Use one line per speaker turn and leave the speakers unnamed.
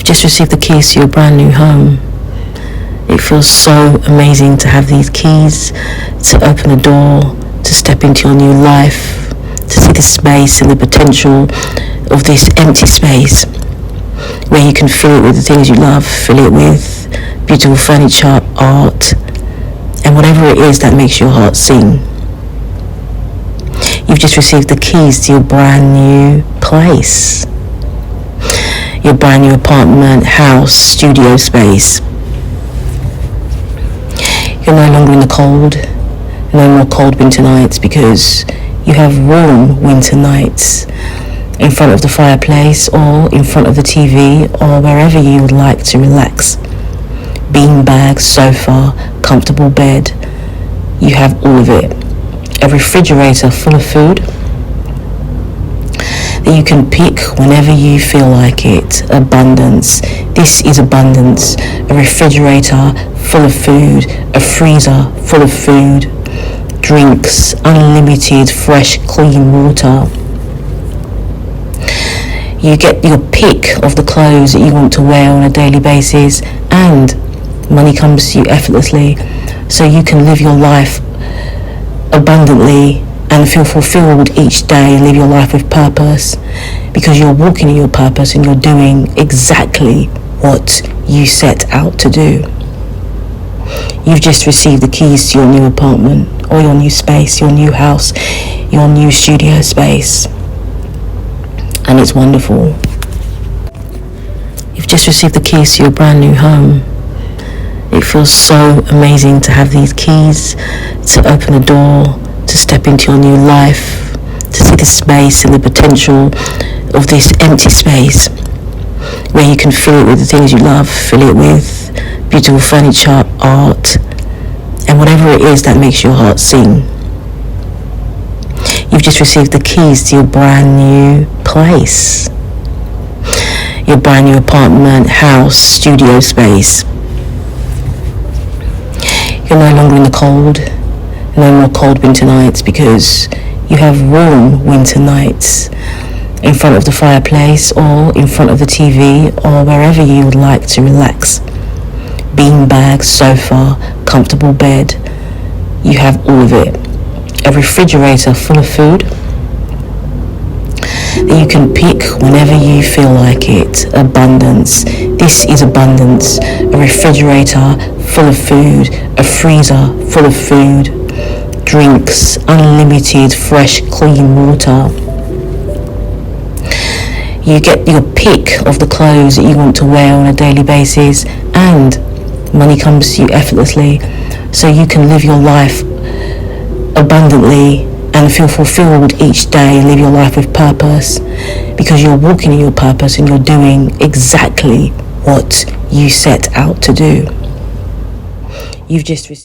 just received the keys to your brand new home. It feels so amazing to have these keys, to open the door, to step into your new life, to see the space and the potential of this empty space where you can fill it with the things you love, fill it with beautiful furniture, art, and whatever it is that makes your heart sing. You've just received the keys to your brand new place, your brand new apartment, house, studio space. You're no longer in the cold, no more cold winter nights, because you have warm winter nights in front of the fireplace or in front of the TV or wherever you would like to relax. Beanbag, sofa, comfortable bed, you have all of it. A refrigerator full of food that you can pick whenever you feel like it. Abundance. This is abundance. A refrigerator full of food, a freezer full of food, drinks, unlimited fresh clean water. You get your pick of the clothes that you want to wear on a daily basis, and money comes to you effortlessly, so you can live your life abundantly and feel fulfilled each day, live your life with purpose, because you're walking in your purpose and you're doing exactly what you set out to do. You've just received the keys to your new apartment or your new space, your new house, your new studio space, and it's wonderful. You've just received the keys to your brand new home. It feels so amazing to have these keys, to open the door, to step into your new life, to see the space and the potential of this empty space where you can fill it with the things you love, fill it with beautiful furniture, art, and whatever it is that makes your heart sing. You've just received the keys to your brand new place, your brand new apartment, house, studio space. You're no longer in the cold, no more cold winter nights, because you have warm winter nights in front of the fireplace or in front of the TV or wherever you would like to relax. Beanbag, sofa, comfortable bed, you have all of it. A refrigerator full of food that you can pick whenever you feel like it. Abundance. This is abundance. A refrigerator full of food, a freezer full of food, drinks, unlimited fresh clean water. You get your pick of the clothes that you want to wear on a daily basis, and money comes to you effortlessly, so you can live your life abundantly and feel fulfilled each day, live your life with purpose, because you're walking in your purpose and you're doing exactly what you set out to do. You've just received